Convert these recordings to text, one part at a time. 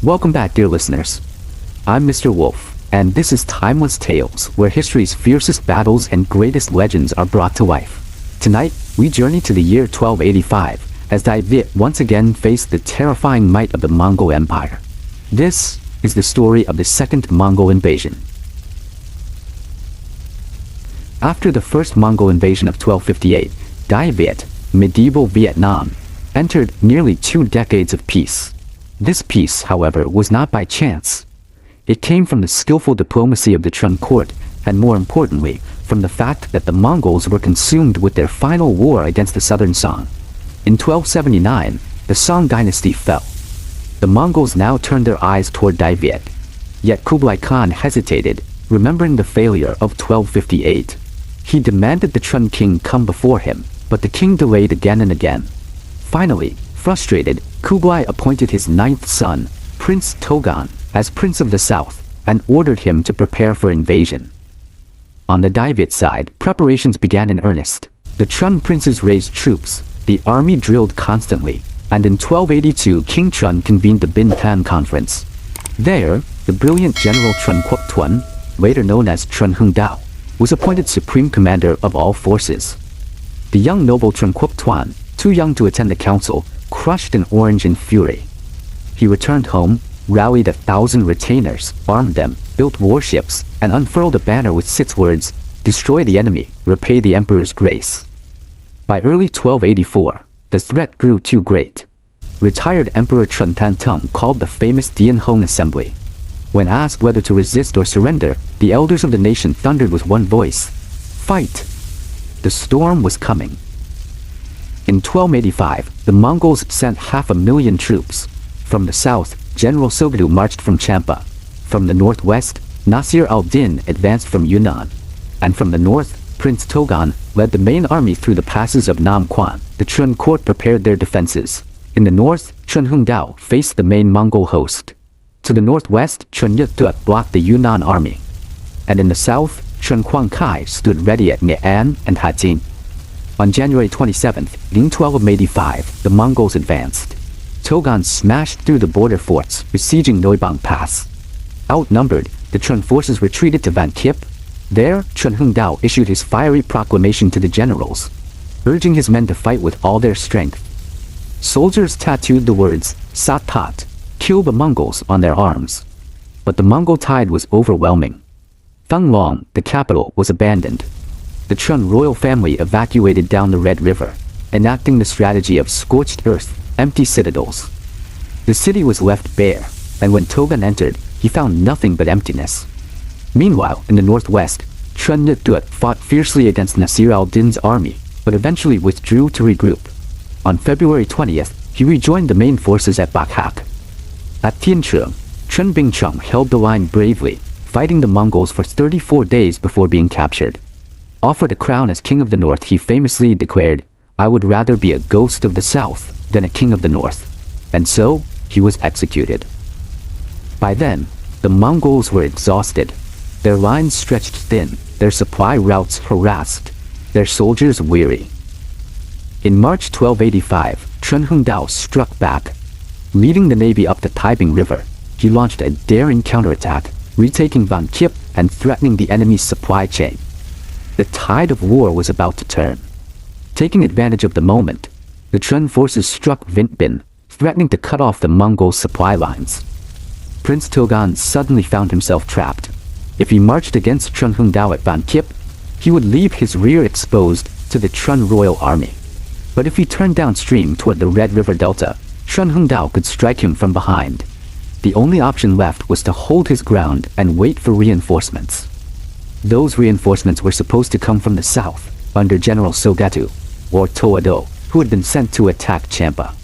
Welcome back, dear listeners. I'm Mr. Wolf, and this is Timeless Tales, where history's fiercest battles and greatest legends are brought to life. Tonight, we journey to the year 1285, as Daiviet once again faced the terrifying might of the Mongol Empire. This is the story of the Second Mongol Invasion. After the first Mongol invasion of 1258, Daiviet, medieval Vietnam, entered nearly 2 decades of peace. This peace, however, was not by chance. It came from the skillful diplomacy of the Tran court, and more importantly, from the fact that the Mongols were consumed with their final war against the southern Song. In 1279, the Song dynasty fell. The Mongols now turned their eyes toward Daiviet. Yet Kublai Khan hesitated, remembering the failure of 1258. He demanded the Tran king come before him, but the king delayed again and again. Finally, frustrated, Kublai appointed his 9th son, Prince Togan, as Prince of the South, and ordered him to prepare for invasion. On the Daiviet side, preparations began in earnest. The Tran princes raised troops, the army drilled constantly, and in 1282 King Tran convened the Bin Tan Conference. There, the brilliant General Tran Quoc Tuan, later known as Tran Hung Dao, was appointed supreme commander of all forces. The young noble Tran Quoc Tuan, too young to attend the council, crushed an orange in fury. He returned home, rallied 1,000 retainers, armed them, built warships, and unfurled a banner with 6 words, "Destroy the enemy, repay the emperor's grace." By early 1284, the threat grew too great. Retired Emperor Tran Tan Tung called the famous Dian Hong Assembly. When asked whether to resist or surrender, the elders of the nation thundered with one voice, "Fight!" The storm was coming. In 1285, the Mongols sent 500,000 troops. From the south, General Sogdu marched from Champa. From the northwest, Nasir al-Din advanced from Yunnan. And from the north, Prince Togan led the main army through the passes of Nam Quan. The Tran court prepared their defenses. In the north, Tran Hung Dao faced the main Mongol host. To the northwest, Tran Yut Tuat blocked the Yunnan army. And in the south, Tran Quang Kai stood ready at Nghệ An and Hattin. On January 27th, 1285, the Mongols advanced. Togan smashed through the border forts, besieging Noibang Pass. Outnumbered, the Tran forces retreated to Van Kip. There, Tran Hung Dao issued his fiery proclamation to the generals, urging his men to fight with all their strength. Soldiers tattooed the words, "Sat Tat," kill the Mongols, on their arms. But the Mongol tide was overwhelming. Thang Long, the capital, was abandoned. The Tran royal family evacuated down the Red River, enacting the strategy of scorched earth, empty citadels. The city was left bare, and when Togan entered, he found nothing but emptiness. Meanwhile, in the northwest, Tran Yut Tuat fought fiercely against Nasir al-Din's army, but eventually withdrew to regroup. On February 20th, he rejoined the main forces at Bakhak. At Tiancheng, Tran Bingcheng held the line bravely, fighting the Mongols for 34 days before being captured. Offered a crown as king of the north, he famously declared, "I would rather be a ghost of the south than a king of the north." And so, he was executed. By then, the Mongols were exhausted. Their lines stretched thin, their supply routes harassed, their soldiers weary. In March 1285, Tran Hung Dao struck back. Leading the navy up the Taibing River, he launched a daring counterattack, retaking Van Kip and threatening the enemy's supply chain. The tide of war was about to turn. Taking advantage of the moment, the Tran forces struck Vintbin, threatening to cut off the Mongol supply lines. Prince Togan suddenly found himself trapped. If he marched against Tran Hung Dao at Van Kip, he would leave his rear exposed to the Tran royal army. But if he turned downstream toward the Red River Delta, Tran Hung Dao could strike him from behind. The only option left was to hold his ground and wait for reinforcements. Those reinforcements were supposed to come from the south, under General Sogatu, or Toado, who had been sent to attack Champa.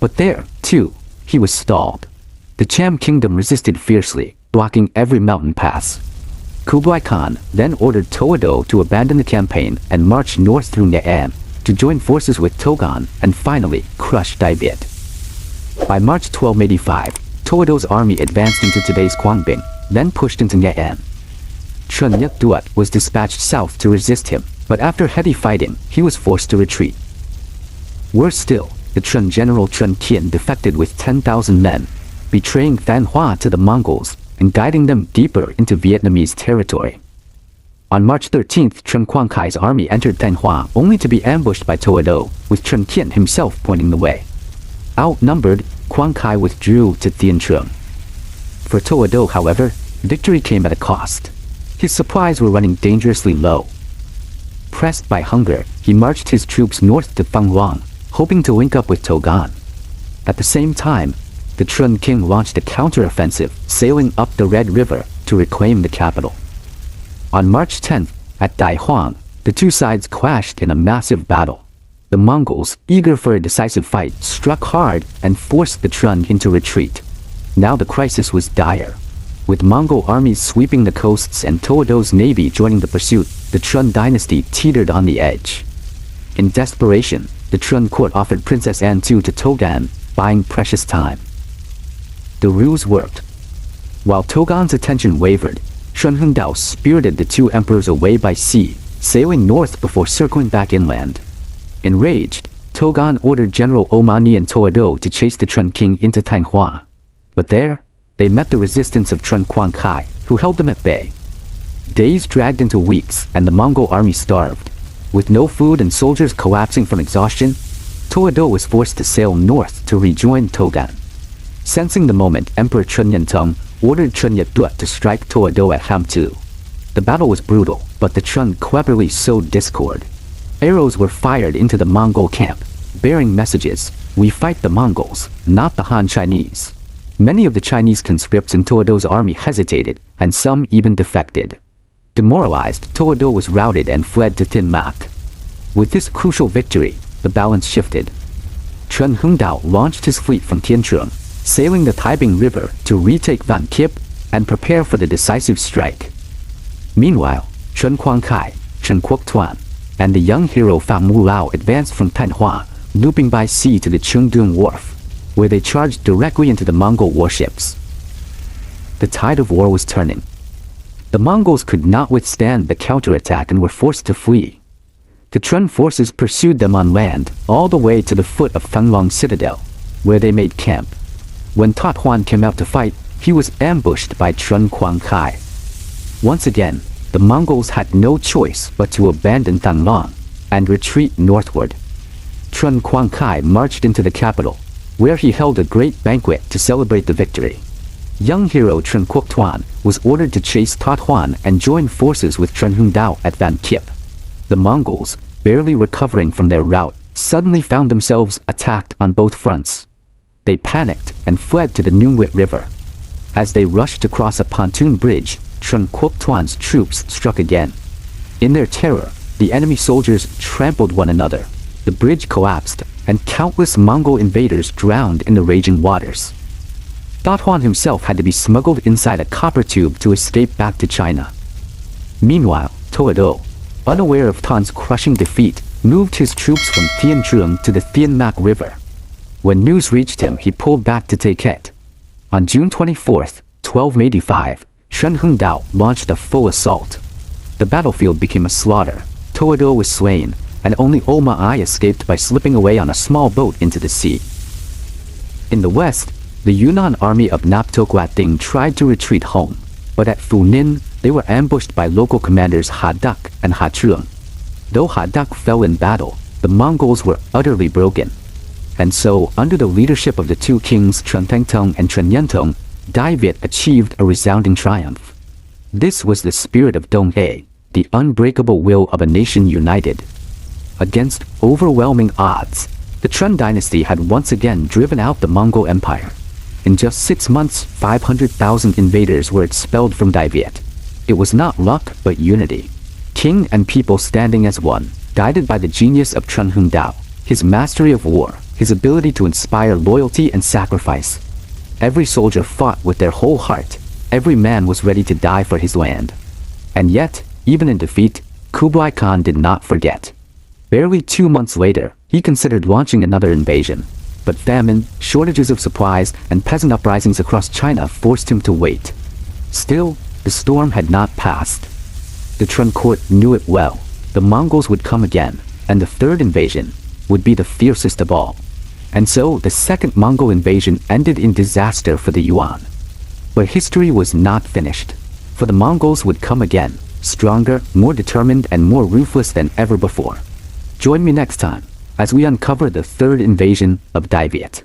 But there, too, he was stalled. The Cham kingdom resisted fiercely, blocking every mountain pass. Kublai Khan then ordered Toado to abandon the campaign and march north through Nghệ An, to join forces with Togan and finally crush Daiviet. By March 1285, Toado's army advanced into today's Quangbing, then pushed into Nghệ An. Tran Yut Tuat was dispatched south to resist him, but after heavy fighting, he was forced to retreat. Worse still, the Tran general Tran Kien defected with 10,000 men. betraying Than to the Mongols and guiding them deeper into Vietnamese territory. On March 13th, Trần Quang Khai's army entered Than only to be ambushed by Toado, with Trần Kiên himself pointing the way. Outnumbered, Quang Khai withdrew to Tiên Trung. For Toado, however, victory came at a cost. His supplies were running dangerously low. Pressed by hunger, he marched his troops north to Phang Luang, hoping to link up with Togan. At the same time, the Trần king launched a counter-offensive, sailing up the Red River to reclaim the capital. On March 10th, at Dai Huang, the two sides clashed in a massive battle. The Mongols, eager for a decisive fight, struck hard and forced the Trần into retreat. Now the crisis was dire. With Mongol armies sweeping the coasts and Toado's navy joining the pursuit, the Tran dynasty teetered on the edge. In desperation, the Tran court offered Princess An to Togan, buying precious time. The ruse worked. While Togan's attention wavered, Trần Hưng Đạo spirited the two emperors away by sea, sailing north before circling back inland. Enraged, Togan ordered General Omani and Toado to chase the Trần king into Thanh Hoa. But there, they met the resistance of Trần Quang Khai, who held them at bay. Days dragged into weeks, and the Mongol army starved. With no food and soldiers collapsing from exhaustion, Toado was forced to sail north to rejoin Togan. Sensing the moment, Emperor Trần Nhân Tông ordered Trần Nhật Duật to strike Toado at Ham Tu. The battle was brutal, but the Trần cleverly sowed discord. Arrows were fired into the Mongol camp, bearing messages, "We fight the Mongols, not the Han Chinese." Many of the Chinese conscripts in Toado's army hesitated, and some even defected. Demoralized, Toado was routed and fled to Tin Mac. With this crucial victory, the balance shifted. Trần Hưng Đạo launched his fleet from Tiên Trung, sailing the Taibing River to retake Van Kiep and prepare for the decisive strike. Meanwhile, Trần Quang Khai, Trần Quốc Toan, and the young hero Pham Mu Lao advanced from Thanh Hoa, looping by sea to the Trung Dung Wharf, where they charged directly into the Mongol warships. The tide of war was turning. The Mongols could not withstand the counterattack and were forced to flee. The Trần forces pursued them on land, all the way to the foot of Phang Luang Citadel, where they made camp. When Tat Huan came out to fight, he was ambushed by Trần Quang Khai. Once again, the Mongols had no choice but to abandon Phang Luang and retreat northward. Trần Quang Khai marched into the capital, where he held a great banquet to celebrate the victory. Young hero Trần Quốc Toan was ordered to chase Tat Huan and join forces with Trần Hưng Đạo at Van Kiep. The Mongols, barely recovering from their rout, suddenly found themselves attacked on both fronts. They panicked and fled to the Nungwit River. As they rushed to cross a pontoon bridge, Trần Quốc Toan's troops struck again. In their terror, the enemy soldiers trampled one another. The bridge collapsed, and countless Mongol invaders drowned in the raging waters. Tat Huan himself had to be smuggled inside a copper tube to escape back to China. Meanwhile, Toado, unaware of Tan's crushing defeat, moved his troops from Tiên Trung to the Tiên Mac River. When news reached him, he pulled back to take it. On June 24, 1285, Trần Hưng Đạo launched a full assault. The battlefield became a slaughter. Toado was slain, and only Oma I escaped by slipping away on a small boat into the sea. In the west, the Yunnan army of Nap Tokwat Ding tried to retreat home, but at Phu Ninh, they were ambushed by local commanders Ha Duc and Ha Trung. Though Ha Duc fell in battle, the Mongols were utterly broken. And so, under the leadership of the two kings Trần Thanh Tông and Trần Nhân Tông, Daiviet achieved a resounding triumph. This was the spirit of Dong He, the unbreakable will of a nation united. Against overwhelming odds, the Tran dynasty had once again driven out the Mongol Empire. In just 6 months, 500,000 invaders were expelled from Daiviet. It was not luck, but unity. King and people standing as one, guided by the genius of Trần Hưng Đạo, his mastery of war, his ability to inspire loyalty and sacrifice. Every soldier fought with their whole heart. Every man was ready to die for his land. And yet, even in defeat, Kublai Khan did not forget. Barely 2 months later, he considered launching another invasion. But famine, shortages of supplies, and peasant uprisings across China forced him to wait. Still, the storm had not passed. The Tran court knew it well. The Mongols would come again, and the third invasion would be the fiercest of all. And so the second Mongol invasion ended in disaster for the Yuan. But history was not finished. For the Mongols would come again, stronger, more determined, and more ruthless than ever before. Join me next time as we uncover the third invasion of Daiviet.